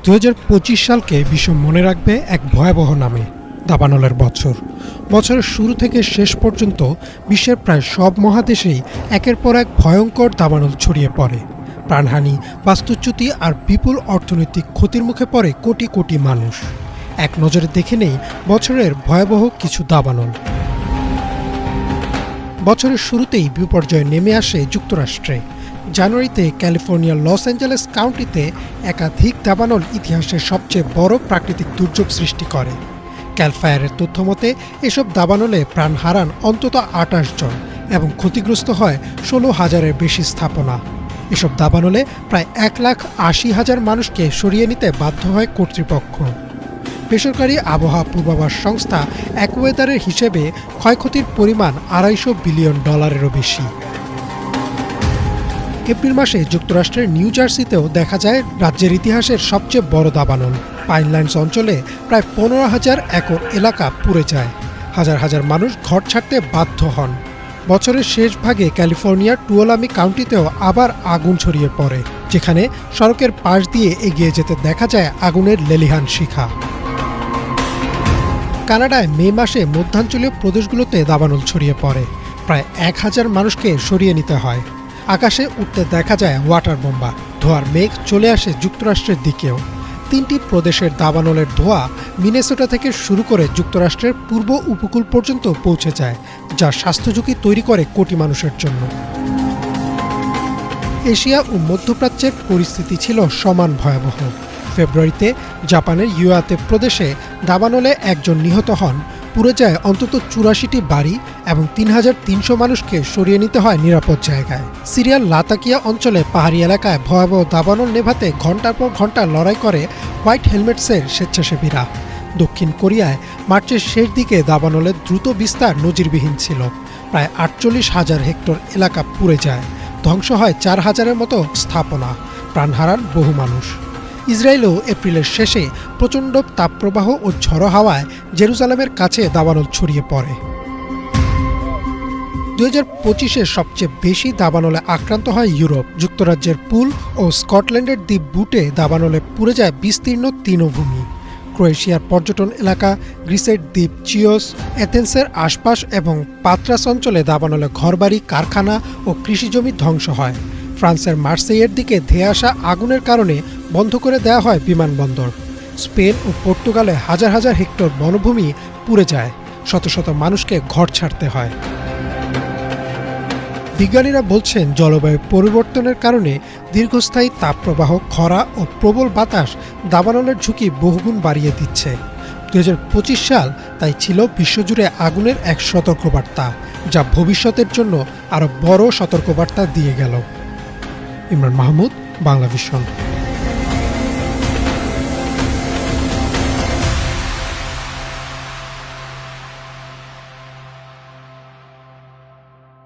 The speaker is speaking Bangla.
2025 সালকে বিশ্ব মনে রাখবে এক ভয়াবহ নামে, দাবানলের বছর। বছরের শুরু থেকে শেষ পর্যন্ত বিশ্বের প্রায় সব মহাদেশেই একের পর এক ভয়ঙ্কর দাবানল ছড়িয়ে পড়ে। প্রাণহানি, বাস্তুচ্যুতি আর বিপুল অর্থনৈতিক ক্ষতির মুখে পড়ে কোটি কোটি মানুষ। এক নজরে দেখে নেই বছরের ভয়াবহ কিছু দাবানল। বছরের শুরুতেই বিপর্যয় নেমে আসে যুক্তরাষ্ট্রে। জানুয়ারিতে ক্যালিফোর্নিয়ার লস অ্যাঞ্জেলেস কাউন্টিতে একাধিক দাবানল ইতিহাসের সবচেয়ে বড় প্রাকৃতিক দুর্যোগ সৃষ্টি করে। ক্যালফায়ারের তথ্যমতে এসব দাবানলে প্রাণ হারান অন্তত 28 জন এবং ক্ষতিগ্রস্ত হয় 16,000-এর বেশি স্থাপনা। এসব দাবানলে প্রায় 1,80,000 মানুষকে সরিয়ে নিতে বাধ্য হয় কর্তৃপক্ষ। বেসরকারি আবহাওয়া পূর্বাভাস সংস্থা অ্যাকুয়েদারের হিসেবে ক্ষয়ক্ষতির পরিমাণ $250 বিলিয়ন বেশি। এপ্রিল মাসে যুক্তরাষ্ট্রের নিউ জার্সিতেও দেখা যায় রাজ্যের ইতিহাসের সবচেয়ে বড় দাবানল। পাইনল্যান্ডস অঞ্চলে প্রায় 15,000 একর এলাকা পুড়ে যায়। হাজার হাজার মানুষ ঘর ছাড়তে বাধ্য হন। বছরের শেষ ভাগে ক্যালিফোর্নিয়ার টুয়ালামি কাউন্টিতেও আবার আগুন ছড়িয়ে পড়ে, যেখানে সড়কের পাশ দিয়ে এগিয়ে যেতে দেখা যায় আগুনের লেলিহান শিখা। কানাডায় মে মাসে মধ্যাঞ্চলীয় প্রদেশগুলোতে দাবানল ছড়িয়ে পড়ে। প্রায় 1,000 মানুষকে সরিয়ে নিতে হয়। আকাশে উঠতে দেখা যায় ওয়াটার বোম্বা। ধোঁয়ার মেঘ চলে আসে যুক্তরাষ্ট্রের দিকেও। 3টি প্রদেশের দাবানলের ধোঁয়া মিনেসোটা থেকে শুরু করে যুক্তরাষ্ট্রের পূর্ব উপকূল পর্যন্ত পৌঁছে যায়, যা স্বাস্থ্য ঝুঁকি তৈরি করে কোটি মানুষের জন্য। এশিয়া ও মধ্যপ্রাচ্যের পরিস্থিতি ছিল সমান ভয়াবহ। ফেব্রুয়ারিতে জাপানের ইওয়াতে প্রদেশে দাবানলে 1 জন নিহত হন, পুড়ে যায় অন্তত 84টি বাড়ি এবং 3,300 মানুষকে সরিয়ে নিতে হয় নিরাপদ জায়গায়। সিরিয়ার লাতাকিয়া অঞ্চলে পাহাড়ি এলাকায় ভয়াবহ দাবানল নেভাতে ঘণ্টার পর ঘণ্টা লড়াই করে হোয়াইট হেলমেটসের স্বেচ্ছাসেবীরা। দক্ষিণ কোরিয়ায় মার্চের শেষ দিকে দাবানলের দ্রুত বিস্তার নজিরবিহীন ছিল। প্রায় 48,000 হেক্টর এলাকা পুড়ে যায়। ধ্বংস হয় 4,000-এর মতো স্থাপনা। প্রাণ হারান বহু মানুষ। ইসরায়েলেও এপ্রিলের শেষে প্রচণ্ড তাপপ্রবাহ ও ঝড়ো হাওয়ায় জেরুজালেমের কাছে দাবানল ছড়িয়ে পড়ে। 2025-এ সবচেয়ে বেশি দাবানলে আক্রান্ত হয় ইউরোপ। যুক্তরাজ্যের পুল ও স্কটল্যান্ডের দ্বীপ বুটে দাবানলে পুড়ে যায় বিস্তীর্ণ তৃণভূমি। ক্রোয়েশিয়ার পর্যটন এলাকা, গ্রিসের দ্বীপ চিওস, এথেন্সের আশপাশ এবং পাত্রাস অঞ্চলে দাবানলে ঘরবাড়ি, কারখানা ও কৃষিজমি ধ্বংস হয়। ফ্রান্সের মার্সেইয়ের দিকে ধেয়ে আসা আগুনের কারণে বন্ধ করে দেওয়া হয় বিমানবন্দর। স্পেন ও পর্তুগালে হাজার হাজার হেক্টর বনভূমি পুড়ে যায়। শত শত মানুষকে ঘর ছাড়তে হয়। বিজ্ঞানীরা বলছেন, জলবায়ু পরিবর্তনের কারণে দীর্ঘস্থায়ী তাপপ্রবাহ, খরা ও প্রবল বাতাস দাবানলের ঝুঁকি বহুগুণ বাড়িয়ে দিচ্ছে। 2025 সাল তাই ছিল বিশ্বজুড়ে আগুনের এক সতর্কবার্তা, যা ভবিষ্যতের জন্য আরও বড় সতর্কবার্তা দিয়ে গেল। ইমরান মাহমুদ, বাংলা ভিশন।